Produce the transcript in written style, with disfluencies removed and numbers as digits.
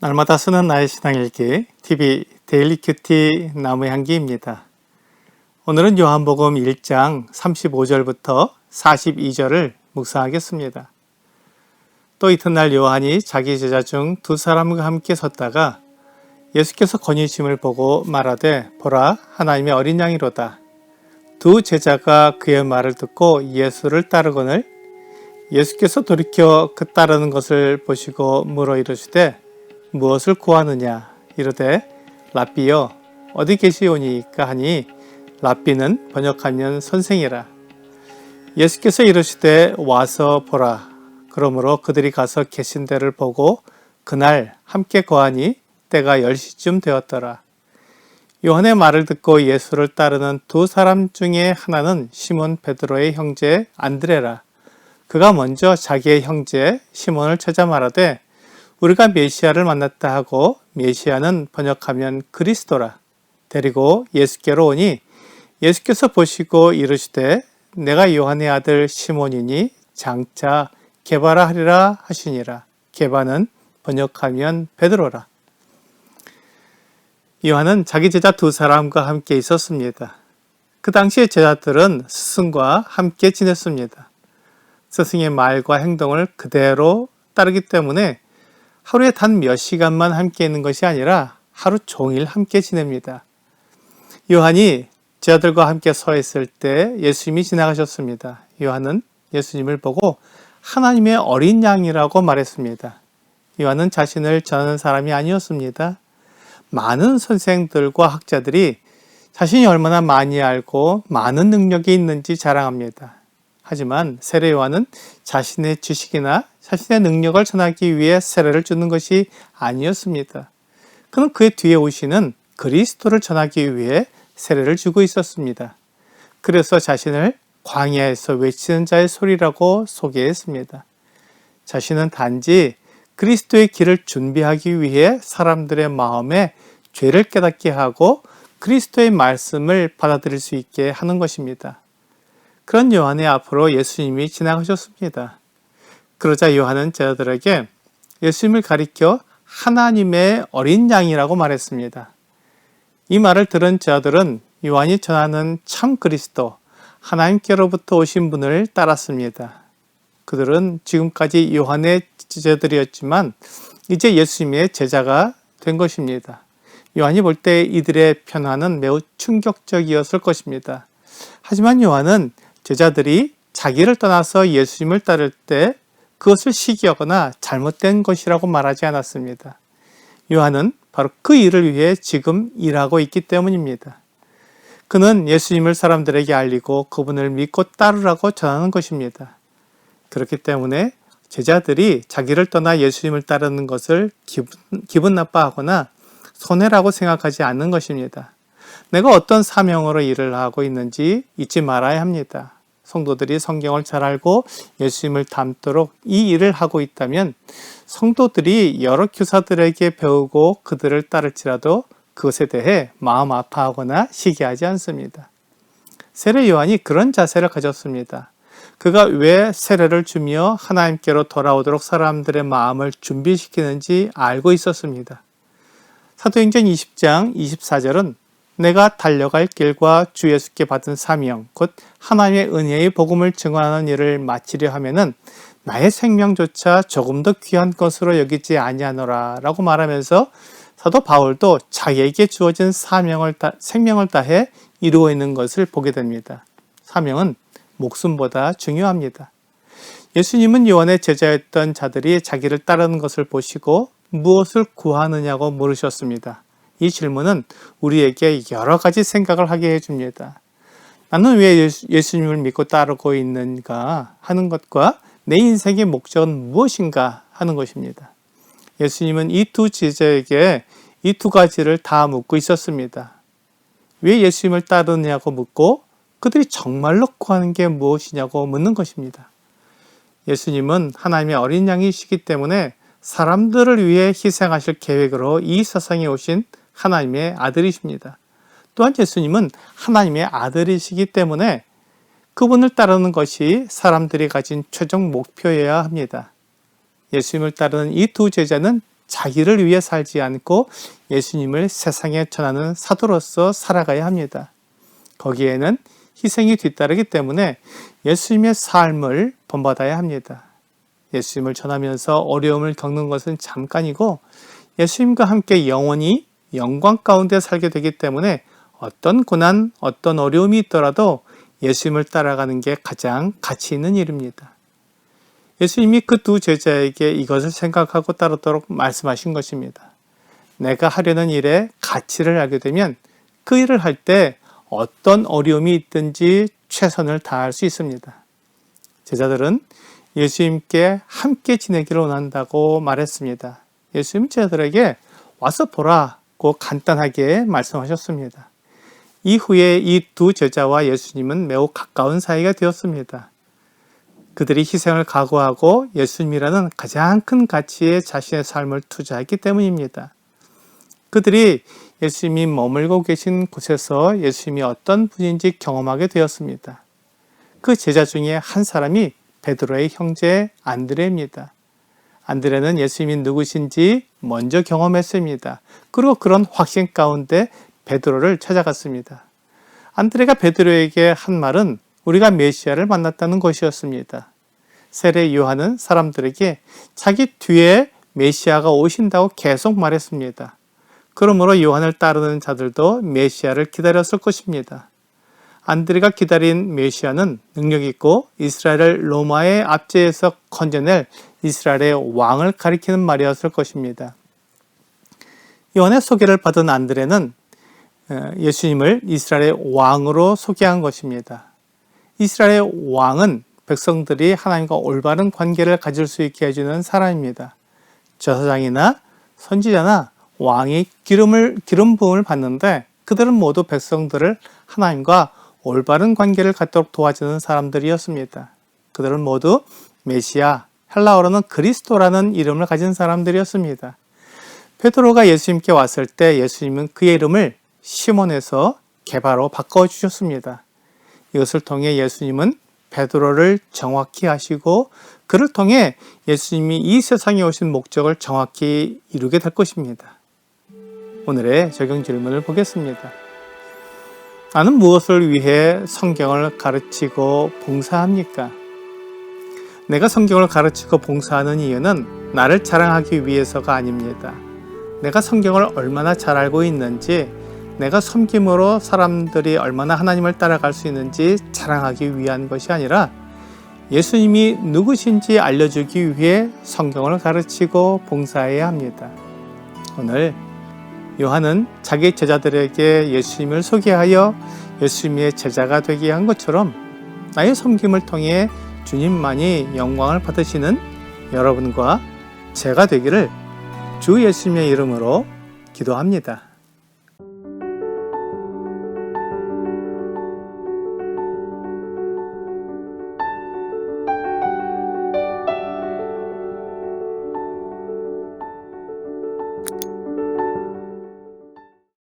날마다 쓰는 나의 신앙일기 TV 데일리 큐티 나무의 향기입니다. 오늘은 요한복음 1장 35절부터 42절을 묵상하겠습니다. 또 이튿날 요한이 자기 제자 중 두 사람과 함께 섰다가 예수께서 건의심을 보고 말하되 보라 하나님의 어린 양이로다. 두 제자가 그의 말을 듣고 예수를 따르거늘 예수께서 돌이켜 그 따르는 것을 보시고 물어 이르시되 무엇을 구하느냐 이르되 랍비여 어디 계시오니까 하니 랍비는 번역하면 선생이라. 예수께서 이르시되 와서 보라. 그러므로 그들이 가서 계신 데를 보고 그날 함께 거하니 때가 10시쯤 되었더라. 요한의 말을 듣고 예수를 따르는 두 사람 중에 하나는 시몬 베드로의 형제 안드레라. 그가 먼저 자기의 형제 시몬을 찾아 말하되 우리가 메시아를 만났다 하고 메시아는 번역하면 그리스도라. 데리고 예수께로 오니 예수께서 보시고 이르시되 내가 요한의 아들 시몬이니 장차 게바라 하리라 하시니라. 게바는 번역하면 베드로라. 요한은 자기 제자 두 사람과 함께 있었습니다. 그 당시의 제자들은 스승과 함께 지냈습니다. 스승의 말과 행동을 그대로 따르기 때문에 하루에 단 몇 시간만 함께 있는 것이 아니라 하루 종일 함께 지냅니다. 요한이 제자들과 함께 서 있을 때 예수님이 지나가셨습니다. 요한은 예수님을 보고 하나님의 어린 양이라고 말했습니다. 요한은 자신을 전하는 사람이 아니었습니다. 많은 선생들과 학자들이 자신이 얼마나 많이 알고 많은 능력이 있는지 자랑합니다. 하지만 세례 요한은 자신의 지식이나 자신의 능력을 전하기 위해 세례를 주는 것이 아니었습니다. 그는 그의 뒤에 오시는 그리스도를 전하기 위해 세례를 주고 있었습니다. 그래서 자신을 광야에서 외치는 자의 소리라고 소개했습니다. 자신은 단지 그리스도의 길을 준비하기 위해 사람들의 마음에 죄를 깨닫게 하고 그리스도의 말씀을 받아들일 수 있게 하는 것입니다. 그런 요한의 앞으로 예수님이 지나가셨습니다. 그러자 요한은 제자들에게 예수님을 가리켜 하나님의 어린 양이라고 말했습니다. 이 말을 들은 제자들은 요한이 전하는 참 그리스도, 하나님께로부터 오신 분을 따랐습니다. 그들은 지금까지 요한의 제자들이었지만 이제 예수님의 제자가 된 것입니다. 요한이 볼 때 이들의 변화는 매우 충격적이었을 것입니다. 하지만 요한은 제자들이 자기를 떠나서 예수님을 따를 때 그것을 시기하거나 잘못된 것이라고 말하지 않았습니다. 요한은 바로 그 일을 위해 지금 일하고 있기 때문입니다. 그는 예수님을 사람들에게 알리고 그분을 믿고 따르라고 전하는 것입니다. 그렇기 때문에 제자들이 자기를 떠나 예수님을 따르는 것을 기분 나빠하거나 손해라고 생각하지 않는 것입니다. 내가 어떤 사명으로 일을 하고 있는지 잊지 말아야 합니다. 성도들이 성경을 잘 알고 예수님을 닮도록 이 일을 하고 있다면 성도들이 여러 교사들에게 배우고 그들을 따를지라도 그것에 대해 마음 아파하거나 시기하지 않습니다. 세례 요한이 그런 자세를 가졌습니다. 그가 왜 세례를 주며 하나님께로 돌아오도록 사람들의 마음을 준비시키는지 알고 있었습니다. 사도행전 20장 24절은 내가 달려갈 길과 주 예수께 받은 사명 곧 하나님의 은혜의 복음을 증언하는 일을 마치려 하면은 나의 생명조차 조금 더 귀한 것으로 여기지 아니하노라 라고 말하면서 사도 바울도 자기에게 주어진 생명을 다해 이루어 있는 것을 보게 됩니다. 사명은 목숨보다 중요합니다. 예수님은 요한의 제자였던 자들이 자기를 따르는 것을 보시고 무엇을 구하느냐고 물으셨습니다. 이 질문은 우리에게 여러 가지 생각을 하게 해줍니다. 나는 왜 예수님을 믿고 따르고 있는가 하는 것과 내 인생의 목적은 무엇인가 하는 것입니다. 예수님은 이 두 제자에게 이 두 가지를 다 묻고 있었습니다. 왜 예수님을 따르느냐고 묻고 그들이 정말로 구하는 게 무엇이냐고 묻는 것입니다. 예수님은 하나님의 어린 양이시기 때문에 사람들을 위해 희생하실 계획으로 이 세상에 오신 하나님의 아들이십니다. 또한 예수님은 하나님의 아들이시기 때문에 그분을 따르는 것이 사람들이 가진 최종 목표여야 합니다. 예수님을 따르는 이 두 제자는 자기를 위해 살지 않고 예수님을 세상에 전하는 사도로서 살아가야 합니다. 거기에는 희생이 뒤따르기 때문에 예수님의 삶을 본받아야 합니다. 예수님을 전하면서 어려움을 겪는 것은 잠깐이고 예수님과 함께 영원히 영광 가운데 살게 되기 때문에 어떤 고난, 어떤 어려움이 있더라도 예수님을 따라가는 게 가장 가치 있는 일입니다. 예수님이 그 두 제자에게 이것을 생각하고 따르도록 말씀하신 것입니다. 내가 하려는 일에 가치를 알게 되면 그 일을 할 때 어떤 어려움이 있든지 최선을 다할 수 있습니다. 제자들은 예수님께 함께 지내기를 원한다고 말했습니다. 예수님 제자들에게 와서 보라고 간단하게 말씀하셨습니다. 이후에 이 두 제자와 예수님은 매우 가까운 사이가 되었습니다. 그들이 희생을 각오하고 예수님이라는 가장 큰 가치에 자신의 삶을 투자했기 때문입니다. 그들이 예수님이 머물고 계신 곳에서 예수님이 어떤 분인지 경험하게 되었습니다. 그 제자 중에 한 사람이 베드로의 형제 안드레입니다. 안드레는 예수님이 누구신지 먼저 경험했습니다. 그리고 그런 확신 가운데 베드로를 찾아갔습니다. 안드레가 베드로에게 한 말은 우리가 메시아를 만났다는 것이었습니다. 세례 요한은 사람들에게 자기 뒤에 메시아가 오신다고 계속 말했습니다. 그러므로 요한을 따르는 자들도 메시아를 기다렸을 것입니다. 안드레가 기다린 메시아는 능력 있고 이스라엘을 로마의 압제에서 건져낼 이스라엘의 왕을 가리키는 말이었을 것입니다. 요한의 소개를 받은 안드레는 예수님을 이스라엘의 왕으로 소개한 것입니다. 이스라엘의 왕은 백성들이 하나님과 올바른 관계를 가질 수 있게 해주는 사람입니다. 제사장이나 선지자나 왕이 기름 부음을 받는데 그들은 모두 백성들을 하나님과 올바른 관계를 갖도록 도와주는 사람들이었습니다. 그들은 모두 메시아, 헬라어로는 그리스도라는 이름을 가진 사람들이었습니다. 베드로가 예수님께 왔을 때 예수님은 그의 이름을 시몬에서 게바로 바꿔주셨습니다. 이것을 통해 예수님은 베드로를 정확히 하시고 그를 통해 예수님이 이 세상에 오신 목적을 정확히 이루게 될 것입니다. 오늘의 적용 질문을 보겠습니다. 나는 무엇을 위해 성경을 가르치고 봉사합니까? 내가 성경을 가르치고 봉사하는 이유는 나를 자랑하기 위해서가 아닙니다. 내가 성경을 얼마나 잘 알고 있는지, 내가 섬김으로 사람들이 얼마나 하나님을 따라갈 수 있는지 자랑하기 위한 것이 아니라 예수님이 누구신지 알려주기 위해 성경을 가르치고 봉사해야 합니다. 오늘 요한은 자기 제자들에게 예수님을 소개하여 예수님의 제자가 되게 한 것처럼 나의 섬김을 통해 주님만이 영광을 받으시는 여러분과 제가 되기를 주 예수님의 이름으로 기도합니다.